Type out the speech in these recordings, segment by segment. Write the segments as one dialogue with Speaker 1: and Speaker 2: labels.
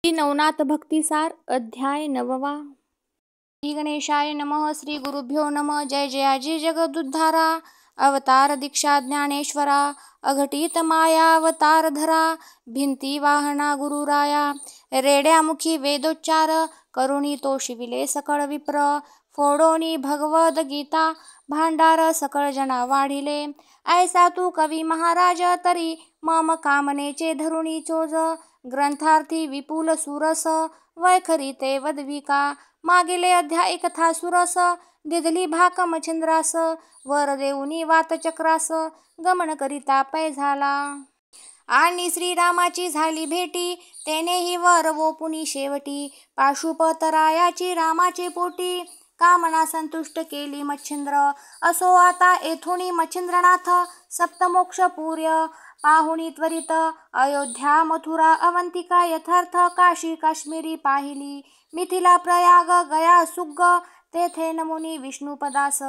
Speaker 1: श्री नवनाथ भक्तिसार अध्याय 9वा। श्री गणेशाय नमः। श्री गुरुभ्यो नमः। जय जयाजी जगदुद्धारा, अवतार दीक्षा ज्ञानेश्वरा, अघटित माया अवतार धरा, भिंती वाहना गुरुराया, रेड्यामुखी वेदोच्चार, करुणी तो शिविले सकळ विप्र, फोडोनी भगवद गीता भांडार सकळ जना वाढिले, ऐसा तू कवी महाराज तरी मम कामनेचे धरुणी चोज, ग्रंथार्थी विपुल सुरस वैखरी ते वदविका, मागिले अध्याय कथा सुरस, दिधली भाक मच्छिंद्रास, वर देऊनी वातचक्रास, गमन करिता पै झाला, आणि श्रीरामाची झाली भेटी, तेनेही वर वोपुनी शेवटी, पाशुपतरायाची रामाचे पोटी, कामना संतुष्ट केली मच्छिंद्र, असो आता येथुनी मच्छिंद्रनाथ, सप्तमोक्ष पूर्य पाहुणी त्वरित, अयोध्या मथुरा अवंतिका यथार्थ, काशी काश्मीरी पाहिली, मिथिला प्रयाग गया सुग्ग, तेथे नमुनी विष्णुपदास,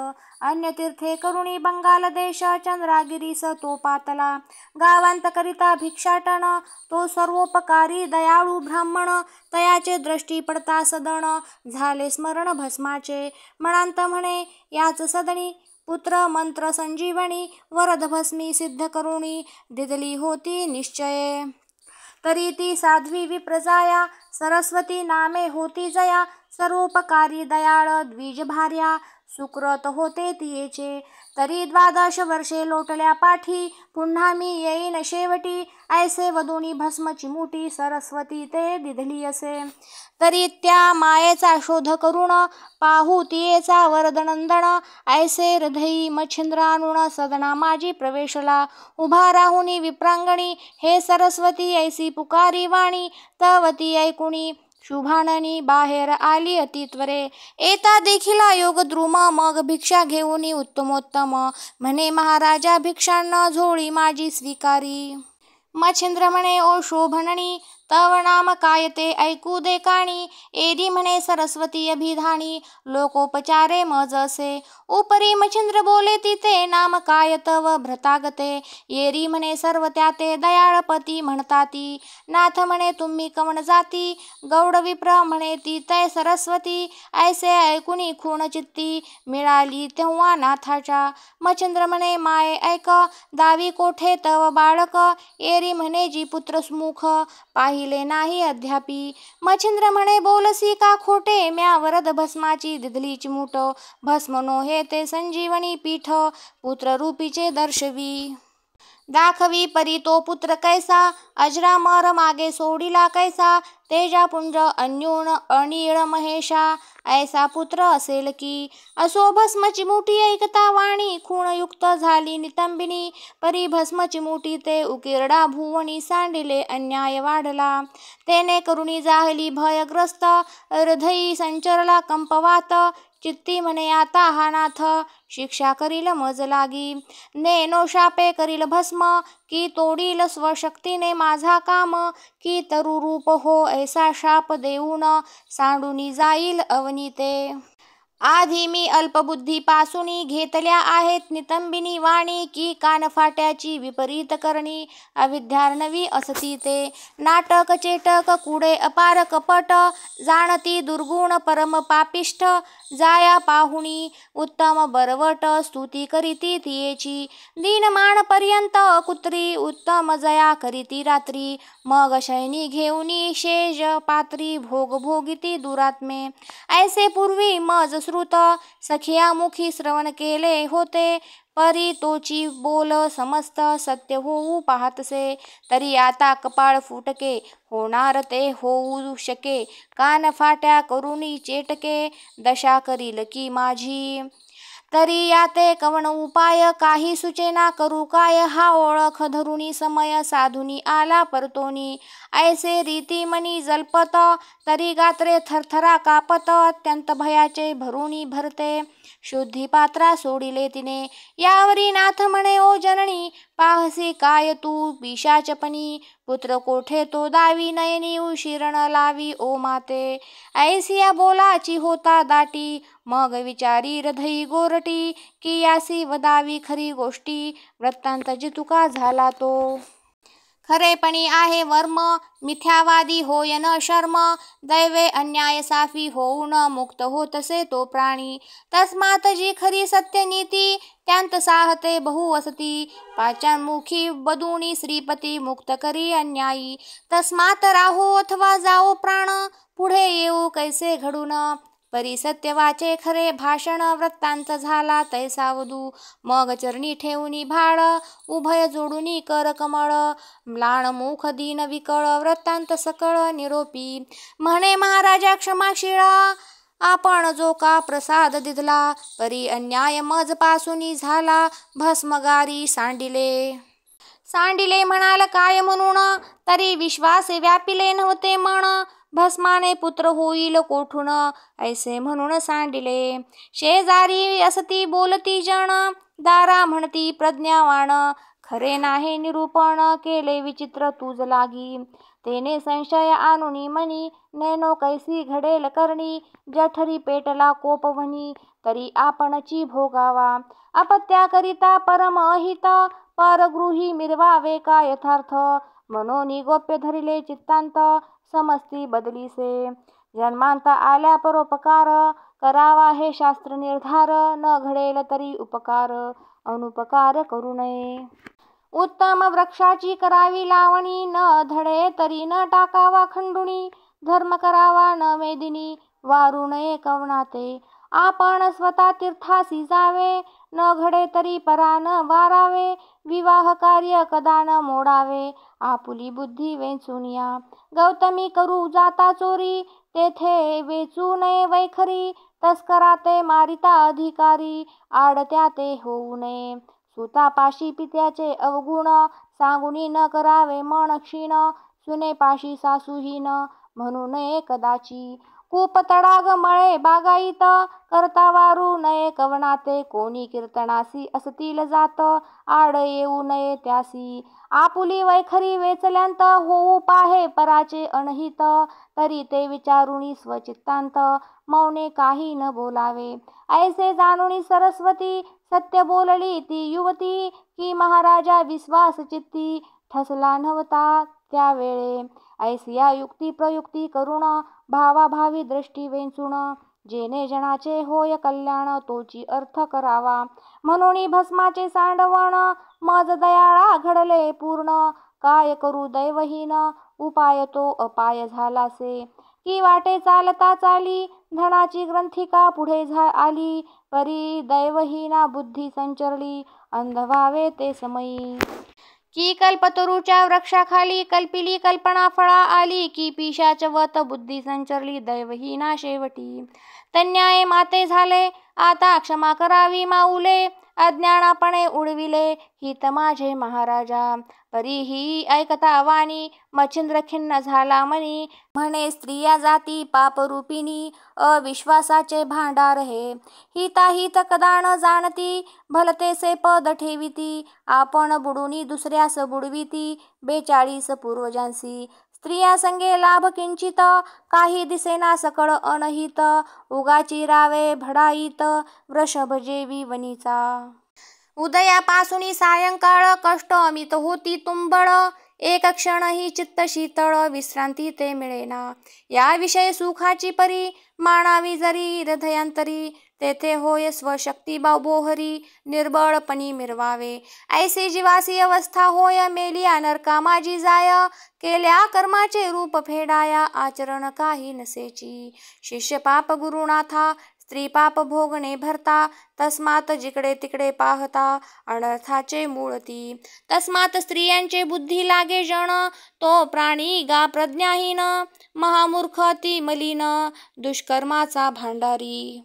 Speaker 1: अन्य तीर्थे करुणी बंगाल देश, चंद्रागिरीस तो पातला, गावांत करिता भिक्षाटन, तो सर्वोपकारी दयाळू ब्राह्मण, तयाचे दृष्टी पडता सदन, झाले स्मरण भस्माचे, मनांत म्हणे याच सदनी, पुत्र मंत्र संजीवनी, वरद भस्मी सिद्ध करुणी, दिदली होती निश्चये, तरी ती साध्वी विप्रजाया, सरस्वती नामे होती जया, सर्वोपकारी दयाळ द्विज भार्या, सुकृत होते तियेचे, तरी 12 वर्षे लोटल्या पाठी, पुन्हा मी येईन शेवटी, ऐसे वदुनी भस्म चिमुटी, सरस्वती ते दिधली असे, तरी त्या मायेचा शोध करुण, पाहू तियेचा वरदनंदन, ऐसे हृदयी मच्छिंद्रानुण, सदना माझी प्रवेशला, उभा राहुनी विप्रांगणी, हे सरस्वती ऐसी पुकारी वाणी, तव ती ऐकुणी शुभाननी बाहेर आली अतित्वरे, येता देखिला योगद्रुम, मग भिक्षा घेऊनी उत्तमोत्तम, म्हणे महाराजा भिक्षांना झोळी माझी स्वीकारी, मच्छिंद्र म्हणे ओ शोभननी, तव नाम काय ते ऐकू दे काणी, एरी म्हणे सरस्वती अभिधानी, लोकोपचारे मज असे, उपरी मच्छिंद्र बोले तिथे, नाम काय तव भ्रतागते, येरी म्हणे सर्व त्याते दयाळपती म्हणताती, नाथ म्हणे तुम्ही कवण जाती, गौड विप्र म्हणे ती तै सरस्वती, ऐसे ऐकुनी खूण चित्ती, मिळाली तेव्हा नाथाच्या, मच्छिंद्र म्हणे माये ऐक, दावी कोठे तव बाळक, येरी म्हणे जी पुत्र मुख पाहिले नाही अद्यापी, मच्छिंद्र म्हणे बोलसी का खोटे, म्या वरद भस्माची दिधली चिमूट, भस्म नो हे ते संजीवनी पीठ, पुत्र रूपीचे दर्शवी, दाखवी परी तो पुत्र कैसा, अजरामर मागे सोडिला कैसा, तेजापुंज अन्यून अनिळ महेशा, ऐसा पुत्र असेल की, असो भस्म चिमुटी ऐकता वाणी, खूणयुक्त झाली नितंबिनी, परी भस्म चिमुटी ते उकिरडा भुवनी, सांडिले अन्याय वाढला, तेने करुणी जाहली भयग्रस्त, हृदयी संचरला कंपवात, चित्ती म्हणे आता हा नाथ, शिक्षा करील मज लागी, नेनो शापे करील भस्म, की तोडील स्वशक्तीने माझा काम, की तरुरूप हो ऐसा शाप देऊन, सांडूनी जाईल अवनीते, आधी मी अल्पबुद्धीपासूनी घेतल्या आहेत नितंबिनी वाणी, की कानफाट्याची विपरीत करणी, अविद्यार्णवी असती ते, नाटक चेटक कुडे अपार कपट, जाणती दुर्गुण परम पापिष्ठ, जाया पाहुणी उत्तम बरवट, स्तुती करीती तियेची, दीनमान पर्यंत कुत्री, उत्तम जया करीती रात्री, मग शयनी घेऊनी शेज पात्री, भोग भोगिती दुरात्मे, ऐसे पूर्वी मज श्रुत, सखियामुखी श्रवण केले होते, परी तोची बोल समस्त सत्य होऊ पाहतसे, तरी आता कपाळ फुटके, होणार ते होऊ शके, कान फाट्या करुणी चेटके, दशा करील की माझी, तरी याते कवण उपाय, काही सुचेना करू काय, हा ओळख धरुनी समय साधुनी आला परतोनी, ऐसे रीती मनी जल्पत, तरी गात्रे थरथरा कापत, अत्यंत भयाचे भरुनी भरते, शुद्धी पात्रा सोडिले तिने, यावरी नाथ म्हणे ओ जननी, पाहसी काय तू पिशाचपणी, पुत्र कोठे तो दावी नयनी, उशिरण लावी ओ माते, ऐसिया बोलाची होता दाटी, मग विचारी हृदयी गोरटी, की यासी वदावी खरी गोष्टी, वृत्तांत जितुका झाला तो, खरेपणी आहे वर्म, मिथ्यावादी होय न शर्म, दैवे अन्याय साफी होऊन मुक्त होतसे तो प्राणी. तस्मात जी खरी सत्यनीती, त्यांत साहते बहुवसती, पाचांमुखी बदुनी श्रीपती मुक्त करी अन्यायी. तस्मात राहो अथवा जाओ प्राण, पुढे येऊ कैसे घडून, परी सत्य वाचे खरे भाषण, वृत्तांत झाला तैसा वधू. मग चरणी ठेवूनी भाळ, उभय जोडूनी कर कमळ, म्लान मुख दीन विकळ, वृत्तांत सकळ निरोपी. म्हणे महाराजा क्षमाशीळा, आपण जो का प्रसाद दिधला, परी अन्याय मज पासूनी झाला, भस्मगारी सांडिले म्हणाल काय म्हणून, तरी विश्वासे व्यापिले नव्हते मन, भस्माने पुत्र होईल कोठून, ऐसे म्हणून सांडिले. शेजारी असती बोलती जण, दारा म्हणती प्रज्ञावान, खरे नाही निरूपण, केले विचित्र तुझ लागी. तेने संशय आणुनी मनी, नेनो कैसी घडेल करणी, जठरी पेटला कोपवनी, तरी आपणची भोगावा. अपत्याकरिता परम अहित, परगृही मिरवावे का यथार्थ, मनोनी गोप्य धरिले चित्तांत, समस्ती बदलीसे. जन्मांत आल्या परोपकार, करावा हे शास्त्र निर्धार, न घडेल तरी उपकार, अनुपकार करू नये. उत्तम वृक्षाची करावी लावणी, न धडे तरी न टाकावा खंडुणी, धर्म करावा न मेदिनी, वारू नये कवनाते. आपण स्वतः तीर्थासी जावे, न घडे तरी परा न वारावे, विवाह कार्य कदा न मोडावे, आपुली बुद्धी वेचूनिया. गौतमी करू जाता चोरी, तेथे वेचू नये वैखरी, तस्कराते मारिता अधिकारी, आडत्या ते होऊ नये. सुतापाशी पित्याचे अवगुण, सांगुनी न करावे मन क्षीण, सुनेपाशी सासूहीन, म्हणू नये कदाची. कूप तडाग मळे बागायत, करता वारू नये कवनाते, कोणी कीर्तनासी असतील जात, आड येऊ नये त्यासी. आपुली वैखरी वेचल्यांत, होऊ पाहे पराचे अनहित, तरी ते विचारुनी स्वचित्तांत, मौने काही न बोलावे. ऐसे जाणुनी सरस्वती, सत्य बोलली ती युवती, की महाराजा विश्वास चित्ती, ठसला नव्हता त्यावेळे. ऐसिया युक्ती प्रयुक्ती करुण, भावाभावी दृष्टी वेचून, जेणे जनाचे होय कल्याण, तोची अर्थ करावा. म्हणून भस्माचे सांडवण, मज दयाळा घडले पूर्ण, काय करू दैवहीन, उपाय तो अपाय झालासे. की वाटे चालता चाली, धनाची ग्रंथिका पुढे आली, परी दैवहीना बुद्धी संचरली, अंध व्हावे ते समयी. की कल्पतरूच्या वृक्षाखाली, कल्पिली कल्पना फळा आली, की पिशाचवत बुद्धी संचरली दैवहीना शेवटी. तन्याये माते झाले, आता क्षमा करावी माऊले, अज्ञानापणे उडविले हित माझे महाराजा. परीही ऐकता वाणी, मच्छिंद्र खिन्न झाला मनी, म्हणे स्त्रिया जाती पापरूपिणी, अविश्वासाचे भांडार हे. हिताहित कदा न जाणती, भलतेसे पद ठेविती, आपण बुडुनी दुसऱ्यास बुडविती, 42 पूर्वजांसी. स्त्रिया संगे लाभ किंचित, काही दिसेना सकळ अनहित, उगाची रावे भडाईत, वृषभ जेवी वनीचा. उदयापासूनी सायंकाळ, कष्ट अमित होती तुंबळ, एक क्षणही चित्त शीतळ, विश्रांती ते मिळेना. याविषयी सुखाची परी, मानावी जरी हृदयांतरी, तेथे होय स्वशक्ती बोहरी, निर्बळपणी मिरवावे. ऐसी जीवासी अवस्था होय, मेलिया नरका माझी जाय, केल्या कर्माचे रूप फेडाया, आचरण काही नसेची. शिष्य पाप गुरुनाथा, स्त्री पाप भोगणे भरता, तस्मात जिकडे तिकडे पाहता, अनर्थाचे मूळ ती. तस्मात स्त्रियांचे बुद्धी लागे जण, तो प्राणी गा प्रज्ञाहीन, महामूर्ख ती मलिन, दुष्कर्माचा भांडारी.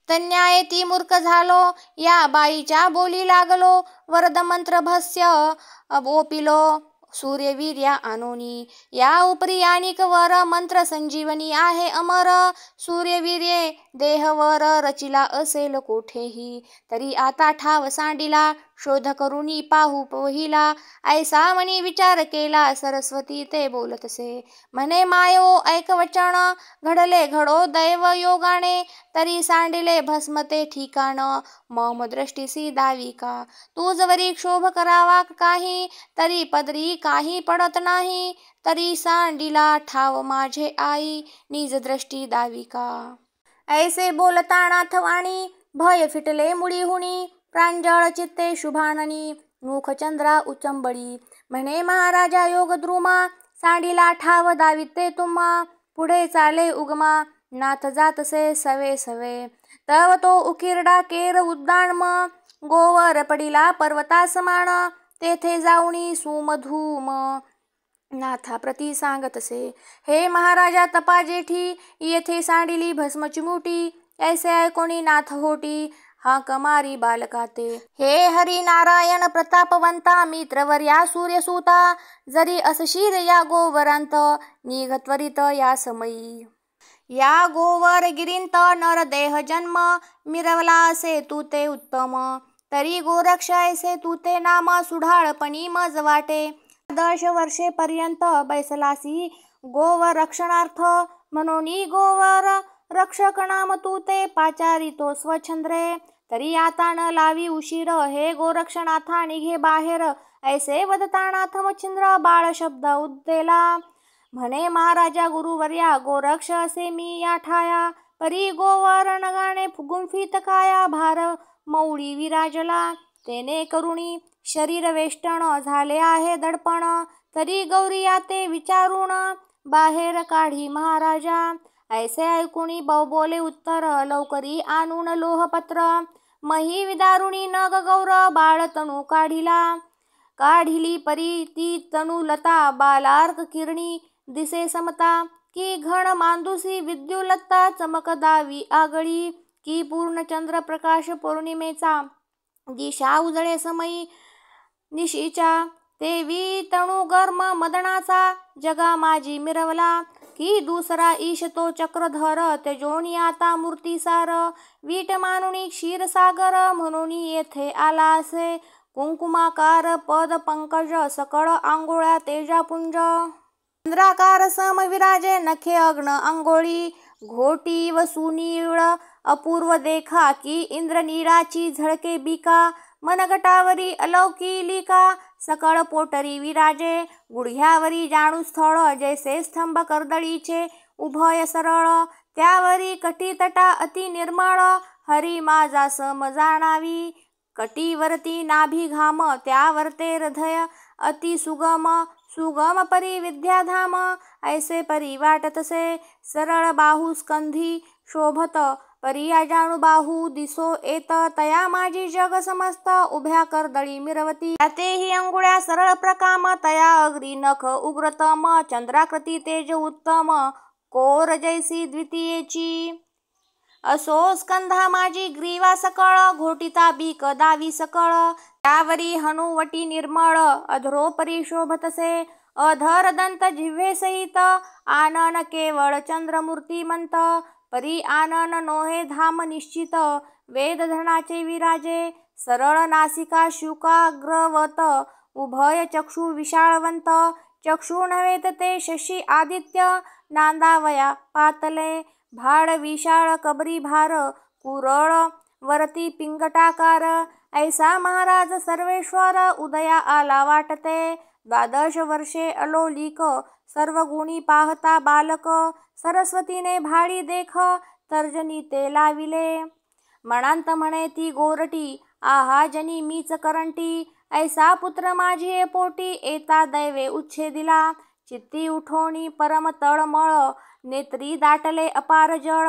Speaker 1: तन्याये ती मूर्ख झालो, या बाईच्या बोली लागलो, वरदमंत्र भस्य ओपिलो, सूर्यवीर्या आणोनी. या उपरी आणिक वर मंत्र संजीवनी आहे अमर, सूर्यवीर्ये देहवर रचिला असेल कोठेही, तरी आता ठाव सांडिला, शोध करुणी पाहू पहिला, ऐसा मनी विचार केला, सरस्वती ते बोलतसे. म्हणे मायो ऐक वचन, घडले घडो दैव योगाने, तरी सांडिले भस्म ते ठिकाण, मम दृष्टीसी दावी का. तू जवरी क्षोभ करावा काही, तरी पदरी काही पडत नाही, तरी सांडिला ठाव माझे आई, निज दृष्टी दावी का. ऐसे बोलता नाथवाणी, भय फिटले मुळी हुनी, प्रांजळ चित्ते शुभाननी, मुख चंद्रा उचंबळी. म्हणे महाराजा योगद्रुमा, सांडिला ठाव दाविते तुम्हा, पुढे चाले उगमा, नाथ जातसे सवे सवे. तव तो उकिरडा केर उद्दाम, गोवर पडिला पर्वतासमान, तेथे जाऊनी सुमधूम, नाथा प्रती सांगतसे. हे महाराजा तपा जेठी, येथे सांडिली भस्मची मुठी, ऐसे ऐकोनी नाथ होटी, हाक मारी बालका ते. हे हरी नारायण प्रतापवंता, मित्रवर्या सूर्यसूता, जरी असशीर या गोवरांत, निघ त्वरित या समयी. या गोवर गिरींत नर देह जन्म, मिरवला असे तू ते उत्तम, तरी गोरक्ष ऐसे तू ते नाम, सुढाळपणी मज वाटे. 10 वर्षेपर्यंत बैसलासी गोवर रक्षणार्थ, म्हणून गोवर रक्षक नाम तू ते पाचारितो स्वच्छंद्रे. तरी आता न लावी उशीर, हे गोरक्षनाथा निघे बाहेर, ऐसे वदता नाथ मच्छिंद्र बाळ शब्द उद्देला. म्हणे महाराजा गुरुवर्या, गोरक्ष असे मी या ठाया, परी गोवर नगाने गुंफित काया, भार मौळी विराजला, तेने करुणी शरीर वेष्टन, झाले आहे दडपण, तरी गौरी ते विचारून, बाहेर काढी महाराजा. ऐसे ऐकुनी बोले उत्तर, लवकरी आणून लोहपत्र, मही विदारुणी नग गौर, बाळ तणू काढिली परी ती तणू लता, बालार्क किरणी दिसे समता, की घन मांदुसी विद्युलता, चमक दावी आगळी, की पूर्ण चंद्र प्रकाश पौर्णिमेचा, दिशा उजळे समयी निशीच्या. तेवी तणू गर्म मदनाचा, जगा माझी मिरवला, की दुसरा ईश तो चक्रधर, तेजोनी आता मूर्तीसार, वीट मानुनी क्षीरसागर, म्हणून येथे आला असे, कुंकुमाकार पद पंकज, सकळ आंघोळ्या तेजापुंज. चंद्राकार सम विराजे, नखे अग्न अंगोळी, घोटी व सुनीळ अपूर्व देखा, की इंद्रनीळाची झळके बिका, मनगटावरी अलौकी लिका, सकळ पोटरी विराजे, गुडघ्यावरी जाणू स्थळ, जैसे स्तंभ कर्दळीचे उभय सरळ, त्यावरी कटीतटा अति निर्मळ, हरी माझा सम जाणावी. कटीवरती नाभी घाम, त्यावरते हृदय अति सुगम, सुगम परी विद्याधाम, ऐसे परी वाटतसे, सरळ बाहू स्कंधी शोभत, परी अजाणू बाहू दिसो येत, तया माझी जग समस्त, उभ्या कर्दळी मिरवती, त्यातेही अंगुळ्या सरळ प्रकाम, तया अग्री नख उग्रतम, चंद्राकृती तेज उत्तम, कोर जैसी द्वितीयेची. असो स्कंधा माझी ग्रीवा सकळ, घोटिता बीक दावी सकळ, त्यावरी हनुवटी निर्मळ, अधरोपरी शोभतसे, अधर दंत जिव्हे सहित, आनन केवळ चंद्रमूर्तिमंत, परी आनन नोहे धाम निश्चित, वेद धनाचे विराजे, सरळ नासिका शुकाग्रवत, उभय चक्षु विशाळवंत, चक्षु नव्हेत ते शशी आदित्य, नांदावया पातले, भाड विशाळ कबरी भार, कुरळ वरती पिंगटाकार, ऐसा महाराज सर्वेश्वर, उदया आला वाटते. 12 वर्षे अलोलिक, सर्व गुणी पाहता बालक, सरस्वतीने भाळी देख, तर्जनी ते लाविले. मनांत म्हणे ती गोरटी, आहा जनी मीच करंटी, ऐसा पुत्र माझी पोटी, येता दैवे उच्छेदिला. चित्ती उठोनी परम तळमळ, नेत्री दाटले अपार जळ,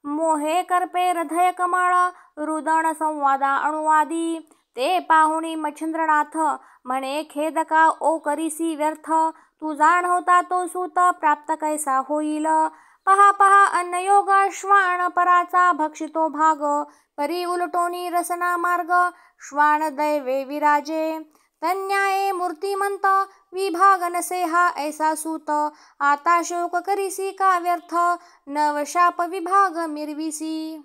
Speaker 1: मोहे करपे हृदय कमळ, रुदन संवादा अनुवादी. ते पाहुणी मच्छिंद्रनाथ, म्हणे खेदका ओ करीसी व्यर्थ, तू जाणवता तो सूत, प्राप्त कैसा होईल. पहा पहा अन्नयोग, श्वान पराचा भक्षितो भाग, परी उलटोनी रसना मार्ग, श्वान दैवे विराजे. तन्याये मूर्तिमंत, विभाग नसे हा ऐसा सूत, आता शोक करीसी का व्यर्थ, नवशाप विभाग मिरविसी.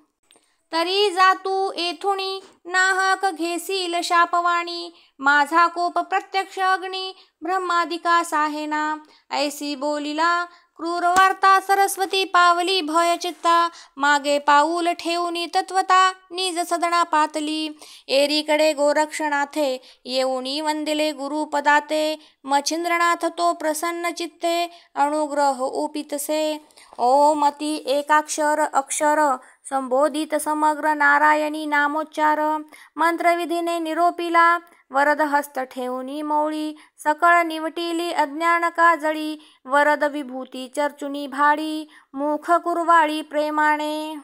Speaker 1: तरी जातू येथुनी नाहक घेसील शापवाणी, माझा कोप प्रत्यक्ष अग्नी ब्रह्मादिका साहेना. ऐसी बोलिला क्रूर वार्ता सरस्वती पावली भय चित्ता, मागे पाऊल ठेवूनी तत्वता निज सदना पातली. एरीकडे गोरक्षनाथे येऊनी वंदिले गुरुपदाते, मच्छिंद्रनाथ तो प्रसन्न चित्ते अनुग्रह ओपितसे. ओमती एकाक्षर अक्षर संबोधित समग्र नारायणी नामोच्चार, मंत्रविधीने निरोपिला वरद हस्त ठेवूनी मौळी, सकळ निवटिली अज्ञान काजळी, वरद विभूती चर्चुनी भाडी, मुख कुरवाळी प्रेमाने.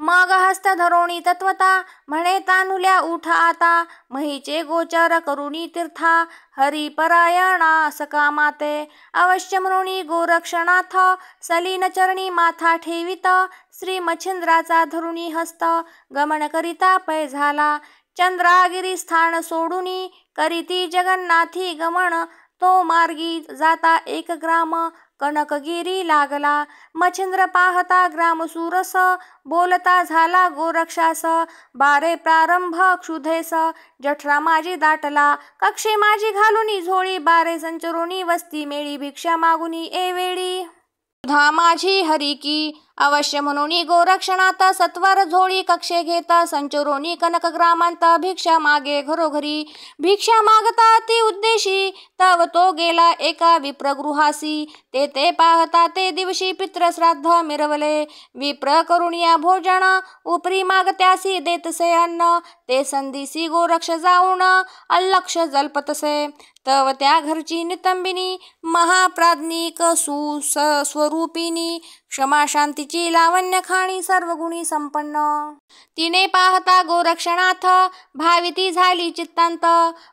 Speaker 1: मग हस्त धरोणी तत्वता म्हणे तान्हुल्या उठ आता, महीचे गोचर करुणी तीर्था हरिपरायणा सकामाते. अवश्य म्हणून गोरक्षनाथ सलीन चरणी माथा ठेवित, श्री मच्छिंद्राचा धरुणी हस्त गमन करिता पै झाला. चंद्रागिरी स्थान सोडूनी करीती जगन्नाथी गमन, तो मार्गी जाता एक ग्राम कनकगिरी लागला. मच्छिंद्र पाहता ग्राम सुरस, बोलता झाला गोरक्षास, बारे प्रारंभ क्षुधेस जठरा माझी दाटला. कक्षे माझी घालुनी झोळी, बारे संचरोनी वस्ती मेळी, भिक्षा मागुनी एवेळी सुधा माझी हरिकी. अवश्य म्हणून गोरक्षनाथ सत्वर झोळी कक्षे घेता, संचरोनी कनक ग्रामांत भिक्षा मागे घरोघरी. भिक्षा मागता ती उद्देशी तव तो गेला एका विप्रगृहासी, ते पाहता ते दिवशी पितृश्राद्ध मिरवले. विप्र करुणिया भोजन उपरी मागत्यासी देतसे अन्न, ते संधीसी गोरक्ष जाऊन अलक्ष जल्पतसे. तव त्या घरची नितंबिनी महाप्राज्ञिक सुस्वरूपिणी, क्षमा शांतीची लावण्य खाणी सर्वगुणी संपन्न. तिने पाहता गोरक्षनाथ भाविती झाली चित्तांत,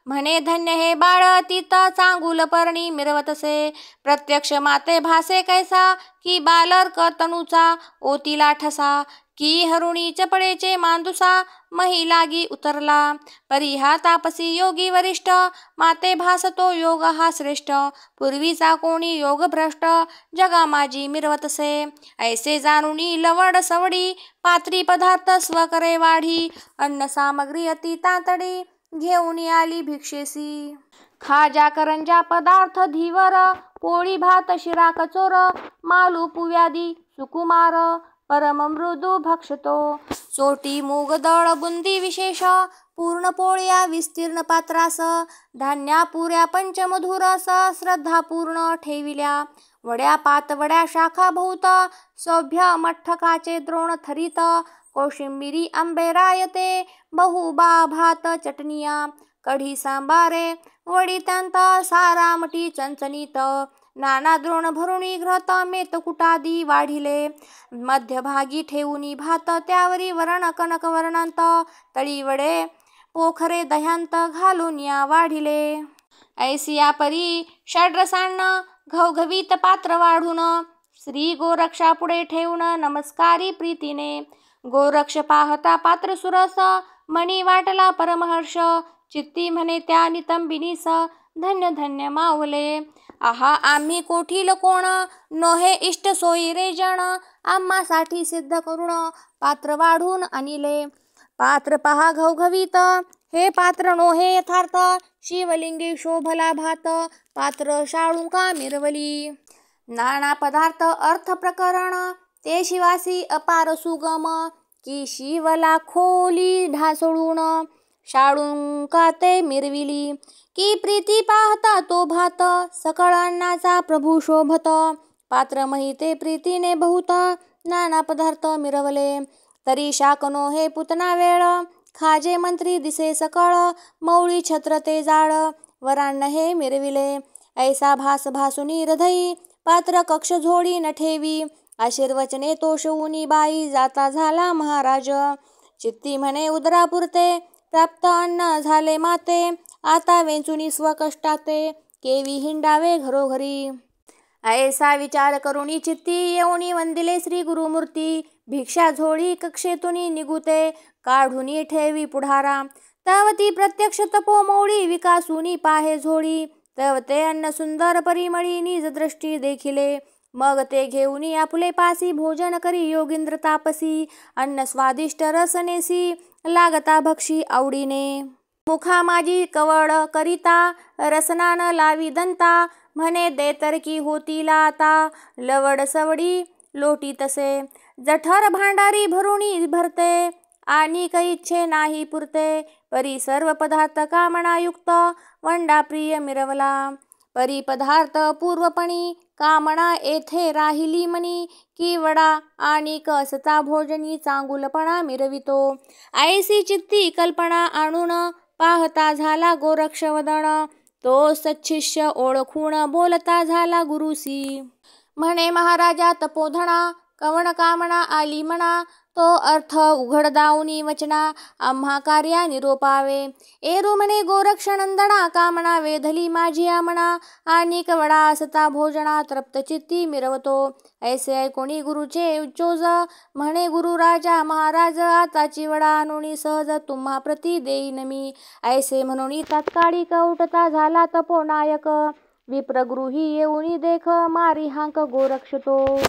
Speaker 1: म्हणे धन्य हे बाळ तीत चांगुल पर्णी मिरवतसे. प्रत्यक्ष माते भासे कैसा, की बालर्क तनुचा ओतीला ठसा, की हरुणी चपळेचे मांदुसा मही लागी उतरला. परी हा तापसी योगी वरिष्ठ, माते भासतो योग हा श्रेष्ठ, पूर्वीचा कोणी योग भ्रष्ट जगा माझी मिरवतसे. ऐसे जाणुनी लवड सवडी पात्री पदार्थ स्वकरे वाढी, अन्न सामग्री अति तातडी घेऊन आली भिक्षेसी. खाजा करंजा पदार्थ धीवर, पोळी भात शिरा कचोर, मालू पुव्यादी सुकुमार परम मृदू भक्षतो. चोटी मूग दळ बुंदी विशेष, पूर्ण पोळ्या विस्तीर्ण पात्रास, धान्या पुऱ्या पंचमधुरस श्रद्धापूर्ण ठेविल्या. वड्या पातवड्या शाखा बहुत, सौभ्य मठ्ठकाचे द्रोण थरीत, कोशिंबिरी आंबे रायते बहुबा भात चटणिया, कढी सांबारे वडी त्यांत सारामटी चणचणीत, नाना द्रोण भरुणी घृत मेतकुटादी वाढिले. मध्यभागी ठेवूनी भात त्यावरी वरण कनक वर्णांत, तळी वडे पोखरे दह्यांत घालून या वाढिले. ऐसिया परी षड्रसांना घवघवीत पात्र वाढून, श्री गोरक्षा पुढे ठेवून नमस्कारी प्रीतीने. गोरक्ष पाहता पात्र सुरस, मणी वाटला परमहर्ष, चित्ती म्हणे त्या नितंबिनीस धन्य धन्य मावले. आहा आम्ही कोठील कोण, नोहे इष्ट सोयी रे जण, आम्हासाठी सिद्ध करून पात्र वाढून आणिले. पात्र पहा घवघवीत, हे पात्र नोहे यथार्थ, शिवलिंगी शोभला भात पात्र शाळुंका मिरवली. नाना पदार्थ अर्थ प्रकरण ते शिवासी अपार सुगम, की शिवला खोली ढासळून शाळुंका ते मिरविली. की प्रीती पाहता तो भात सकळ अन्नाचा प्रभू शोभत, पात्र महिते प्रीतीने बहुत नाना पदार्थ मिरवले. तरी शाकनो हे पुतना वेळ, खाजे मंत्री दिसे सकळ, मौळी छत्र ते जाळ वरान्न हे मिरविले. ऐसा भास भासुनी हृदयी पात्र कक्ष झोडी न ठेवी, आशीर्वचने तोषवुनी बाई जाता झाला महाराज. चित्ती म्हणे उदरापुरते प्राप्त अन्न झाले माते, आता वेचुनी स्वकष्टाते केवी हिंडावे घरोघरी. ऐसा विचार करुणी चित्ती येऊनी वंदिले श्री गुरुमूर्ती. भिक्षा झोळी कक्षेतुनी निघुते काढुनी ठेवी पुढारा. तव ती प्रत्यक्ष तपोमौळी विकासुनी पाहे झोळी. तव ते अन्न सुंदर परिमळी निज दृष्टी देखिले. मग ते घेऊन आपुले पासी भोजन करी योगींद्र तापसी अन्न स्वादिष्ट रसनेसी लागता भक्षी आवडीने. मुखा माझी कवड करिता रसनान लावी दंता म्हणे देतर की होतीला आता लवड सवडी लोटी तसे. जठर भांडारी भरुणी भरते आणि इच्छे नाही पुरते परी सर्व पदार्थ कामनायुक्त वंडा प्रिय मिरवला. परी पदार्थ पूर्वपणी कामना येथे राहिली मनी की वडा आणि कसता भोजनी चांगुलपणा मिरवितो. ऐसी चित्ती कल्पना आणून पाहता झाला गोरक्षवदन तो सच्छिष्य ओळखून बोलता झाला गुरुसी. म्हणे महाराजा तपोधना कवण कामना आली म्हणा तो अर्थ उघड दावनी वचना आम्हा कार्या निरोपावे. एरू म्हणे गोरक्षनंदना कामना वेधली माझी आमना आणि कवडा असता भोजना तृप्त चित्ती मिरवतो. ऐसे ऐकोणी गुरुचे उच्चोज म्हणे गुरु राजा महाराज आताची वडा आणून सहज तुम्हा प्रती देईन मी. ऐसे म्हणून तात्काळिक उठता झाला तपोनायक विप्रगृही येऊन देख मारी हांक गोरक्ष तो.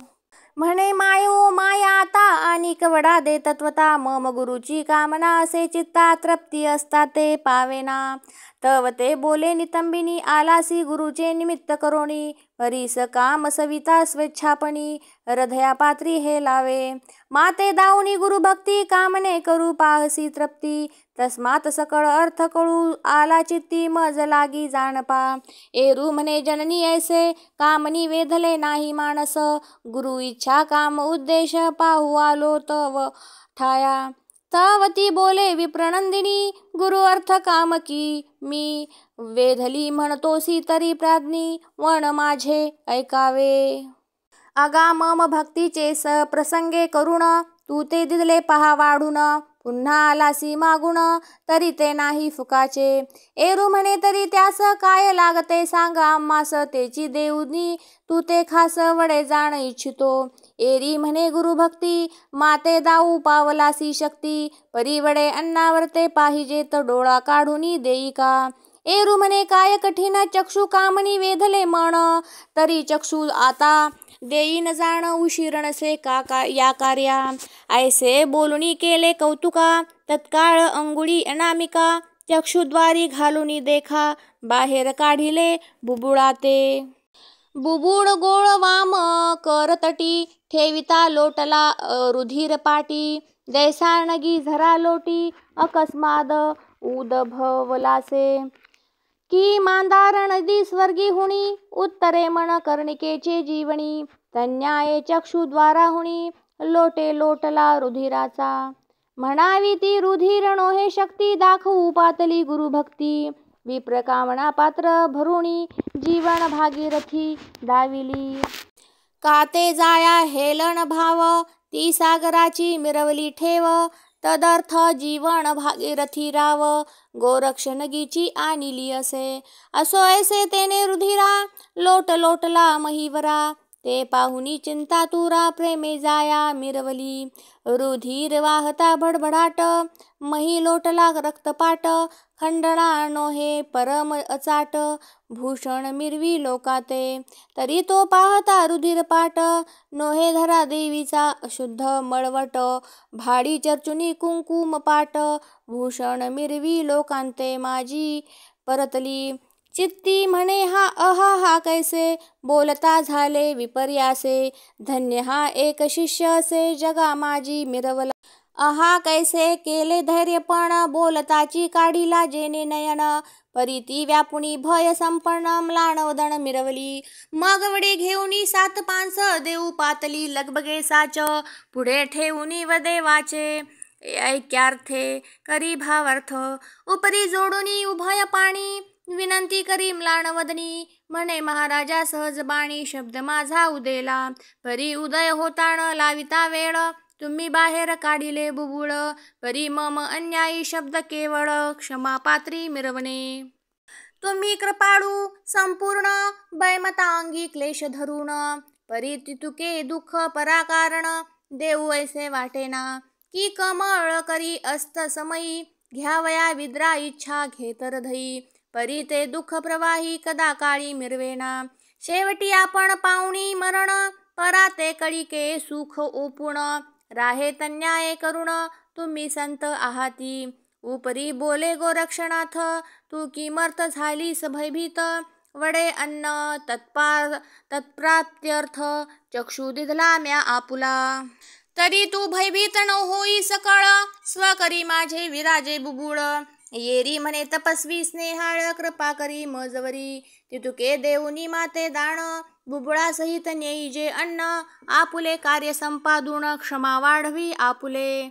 Speaker 1: म्हणे मायो माया आता आणि कवडा दे तत्वता मम गुरुची कामना असे चित्ता तृप्ती असता ते पावेना. तव ते बोले नितंबिनी आलासी गुरुचे निमित्त करोणी परीस काम सविता स्वेच्छापणी हृदया पात्री हे लावे. माते दावणी गुरुभक्ती कामने करू पाहसी तृप्ती तस्मात सकळ अर्थ कळू आला चित्ती मज लागी जाणपा. एरू म्हणे जननी ऐसे कामनी वेधले नाही मानस गुरु इच्छा काम उद्देश पाहू आलो तव ठाया. तावती बोले विप्रनंदिनी गुरु अर्थ काम की मी वेधली म्हणतोसी तरी प्राज्ञी वन माझे ऐकावे. आगा मम भक्तीचे प्रसंगे करुण तू ते दिले पहा वाढून पुन्हा आलासी मागुण तरी ते नाही फुकाचे. एरू म्हणे तरी त्यास काय लागते सांगा आम्हास तेची देऊनी तू ते खास वडे जाण इच्छितो. एरी म्हणे गुरुभक्ती माते दाऊ पावलासी शक्ती परी वडे अन्नावर ते पाहिजे तर डोळा काढून देई का. एरू म्हणे काय कठीण चक्षु कामनी वेधले मन तरी चक्षु आता देईन जाण उशीर नसे का या कार्या. ऐसे बोलुनी केले कौतुका तत्काळ अंगुळी अनामिका चक्षुद्वारी घालुनी देखा बाहेर काढिले बुबुळाते. बुबुळ गोळ वाम करतटी ठेविता लोटला रुधिर पाटी जैसाणगी झरा लोटी अकस्माद उदभवलासे. की मांदार नदी स्वर्गी हुणी उत्तरे मन कर्णिकेचे जीवनी तन्याये चक्षुद्वारा हुणी लोटे लोटला रुधिराचा. म्हणावी ती रुधिर नोहे शक्ती दाखवू पातली गुरुभक्ती विप्र कामना पात्र भरुणी जीवन भागीरथी दाविली. काते जाया हेलन भाव ती सागराची मिरवली ठेव तदर्थ जीवन भागीरथी राव गोरक्ष नगीची आणिली असे. असो ऐसे तेने रुधिरा लोट लोटला महिवरा ते पाहुनी चिंता तुरा प्रेमे जाया मिरवली. रुधिर वाहता भडभडाट मही लोटला रक्तपाट खंडणा नोहे परम अचाट भूषण मिरवी लोकाते. तरी तो पाहता रुधिरपाट नोहे धरा देवीचा अशुद्ध मळवट भाडी चर्चुनी कुंकुम पाट भूषण मिरवी लोकांते माझी परतली. चित्ती म्हणे हा अहा हा कैसे बोलता झाले विपर्यासे धन्य हा एक शिष्य असे जगा माझी मिरवला. अहा कैसे केले धैर्यपण बोलताची काढिला जेने नयन परी ती व्यापुनी भय संपन्न म्लानवदन मिरवली. मग वडे घेऊनी 7 पांस देऊ पातली लगबगे साच पुढे ठेवूनी व देवाचे ऐक्यार्थे करी भावार्थ उपरी जोडुनी उभय पाणी विनंती करी म्लानवदनी. म्हणे महाराजा सहज बाणी शब्द माझा उदेला परी उदय होताण लाविता वेळ तुम्ही बाहेर काढिले बुबुळ परी मम अन्यायी शब्द केवळ क्षमा पात्री मिरवणे. तुम्ही कृपाळू संपूर्ण बैमता अंगी क्लेश धरून परी तितुके दुःख पराकारण देऊ ऐसे वाटेना. की कमळ करी अस्त समयी घ्यावया विद्रा इच्छा घेतर धई परी ते दुःख प्रवाही कदा काळी मिरवेना. शेवटी आपण पाहुणी मरण, पराते कळिके सुख ओपूण, राहे तन्याये करुण, तुम्ही संत आहाती. उपरी बोले गोरक्षनाथ, तू किमर्थ झालीस भयभीत, वडे अन्न तत्प्राप्त्यर्थ, चक्षु दिधला म्या आपुला. तरी तू भयभीत न होई सकळ, स्वकरी माझे विराजे बुबुळ. येरी म्हणे तपस्वी स्नेहाळ, कृपा करी मजवरी, तितुके देऊनी माते दान, बुबुळा सहित नेई जे अन्न, आपुले कार्य संपादून, क्षमा वाढवी आपुले.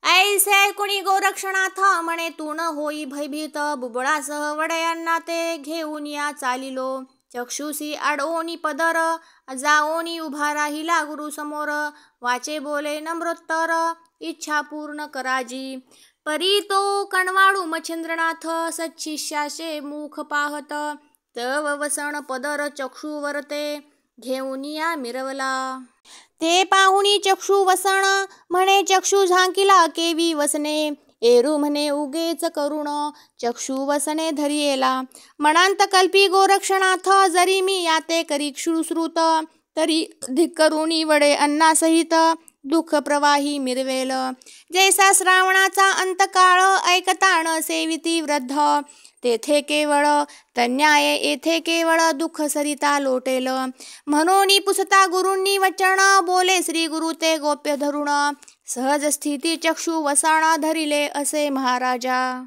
Speaker 1: ऐसे कुणी गोरक्षनाथ, म्हणे तू न होई भयभीत, बुबुळासह वडे अन्ना ते घेऊन या चालिलो. चक्षुसी आडोनी पदर, जाओनी उभा राहिला गुरु समोर, वाचे बोले नम्रोत्तर, इच्छा पूर्ण कराजी. परी तो कणवाळू मच्छिंद्रनाथ, सच्छिष्याचे मुख पाहत, तव वसन पदर चक्षु वरते, घेऊन या मिरवला. ते पाहुणी चक्षु वसन, म्हणे चक्षु झांकिला केवी वसने, एरू म्हणे उगेच करुण, चक्षु वसने धरियेला. मनांत कल्पी गोरक्षनाथ, जरी मी याते करी शुश्रुत, तरी धिक्करुनी वडे अन्नासहित, दुःख प्रवाही मिरवेल. जैसा श्रावणाचा अंतकाळ, ऐकता न सेविती वृद्ध, तेथे केवळ तन्याय, येथे केवळ दुःख सरिता लोटेल. म्हणून पुसता गुरूंनी वचन, बोले श्री गुरु ते गोप्य धरुण, सहज स्थिती चक्षु वसन, धरिले असे महाराजा.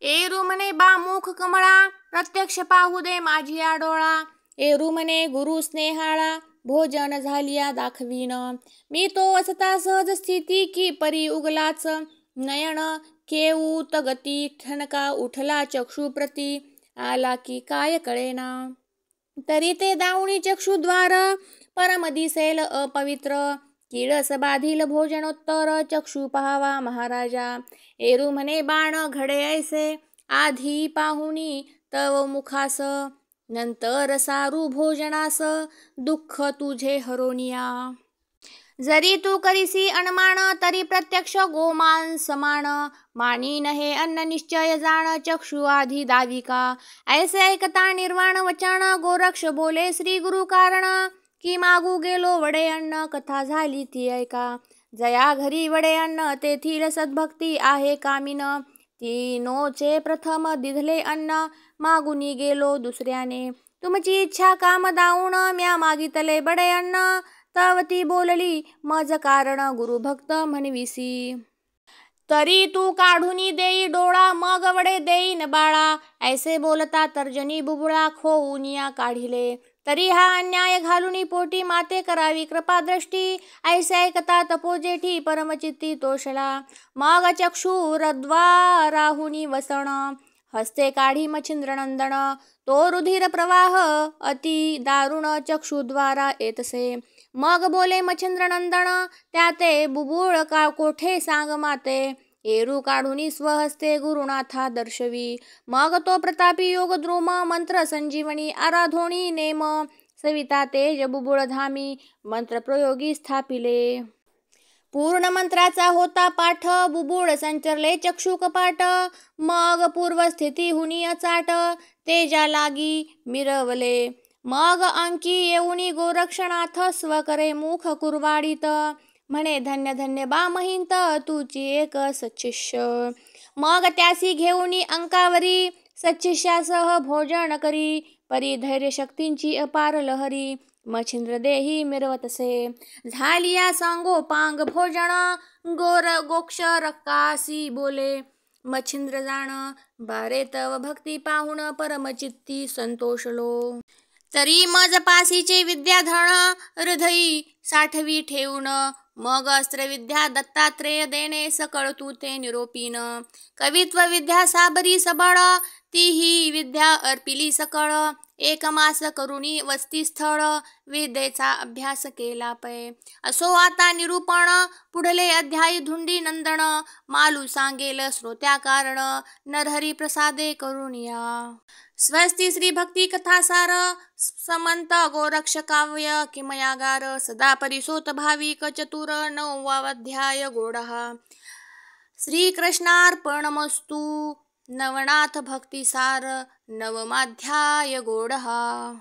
Speaker 1: एरू म्हणे बा मुख कमळा, प्रत्यक्ष पाहू दे माझी आडोळा. एरू म्हणे गुरु स्नेहाळा, भोजन झालिया दाखवीन. मी तो असता सहज स्थिती, की परी उगलाच नयन, केऊत गती, ठणका उठला चक्षु प्रती, आला की काय कळेना. तरी ते दावणी चक्षुद्वार, परम दिसेल अपवित्र, किळस बाधिल भोजनोत्तर, चक्षु पहावा महाराजा. एरू म्हणे बाण घडे ऐसे, आधी पाहुणी तव मुखास, नंतर सारू भोजनास, दुःख तुझे हरोनिया. जरी तू करीसी अनुमान, तरी प्रत्यक्ष गोमान समान, मानीन हे अन्न निश्चय जाण, चक्षु आधी दाविका. ऐसे ऐकता निर्वाण वचन, गोरक्ष बोले श्री गुरु कारण, की मागू गेलो वडे अन्न, कथा झाली ती ऐका. जया घरी वडे अन्न, तेथील सद्भक्ती आहे कामीन, ती नोचे प्रथम दिधले अन्न, मागुनी गेलो दुसऱ्याने. तुमची इच्छा काम दाऊन, म्या मागितले बडे अन्न, तव ती बोलली मज कारण, गुरुभक्त म्हणविसी. तरी तू काढूनी देई डोळा, मग वडे देईन बाळा. ऐसे बोलता तर्जनी बुबुळा, खोऊनिया काढिले. तरी हा अन्याय घालुनी पोटी, माते करावी कृपादृष्टी. ऐसे ऐकता तपोजेठी, परमचित्ती तोषला. मग चक्षु रद्वाराहुनी वसन, हस्ते काढी मच्छिंद्रनंदन. तो रुधिर प्रवाह अति दारुण, चक्षुद्वारा येतसे. मग बोले मच्छिंद्रनंदन, त्याते बुबुळ का कोठे सांग माते. एरू काढुनी स्वहस्ते गुरुनाथा दर्शवी. मग तो प्रतापी योगद्रुम, मंत्र संजीवनी आराधोणी नेम. सविता तेज बुबुळ धामी, मंत्र प्रयोगी स्थापिले. पूर्ण मंत्राचा होता पाठ, बुबुळ संचरले चक्षु कपाट. मग पूर्वस्थिती हुनी अचाट, तेजा लागी मिरवले. मग अंकी येऊनी गोरक्षनाथ, स्वकरे मुख कुरवाडीत. म्हणे धन्य धन्य बा महिंत, तुची एक सच्छिष्य. मग त्यासी घेऊनी अंकावरी, सच्छिष्यासह भोजन करी. परी धैर्य शक्तींची अपार लहरी, मच्छिंद्र देही मिरवतसे. झालिया सांगोपांग भोजन, गोक्ष रक्कासी बोले. मच्छिंद्र जाण बारे तव भक्ती पाहुण, परमचित्ती संतोषलो. तरी मज पासीचे विद्याधन, हृदयी साठवी ठेवून. मग अस्त्रविद्या दत्तात्रेय देणे, सकळ तू ते निरोपीन. कवित्व विद्या साबरी सबळ, तीही विद्या अर्पिली सकळ. एक मास करुणी वस्तीस्थळ, विद्येचा अभ्यास केला पै. असो आता निरूपण, पुढले अध्यायी धुंडी नंदन. मालू सांगेल श्रोत्या कारण, नरहरी प्रसादे करुणिया. स्वस्ति श्री भक्ती कथासार, समंत गोरक्ष काव्य किमयागार. सदा परिसोत भाविक चतुर, 9वाध्याय गोडहा. श्रीकृष्णार्पणमस्तु. नवनाथ भक्तिसार, 9वाध्याय गोडहा.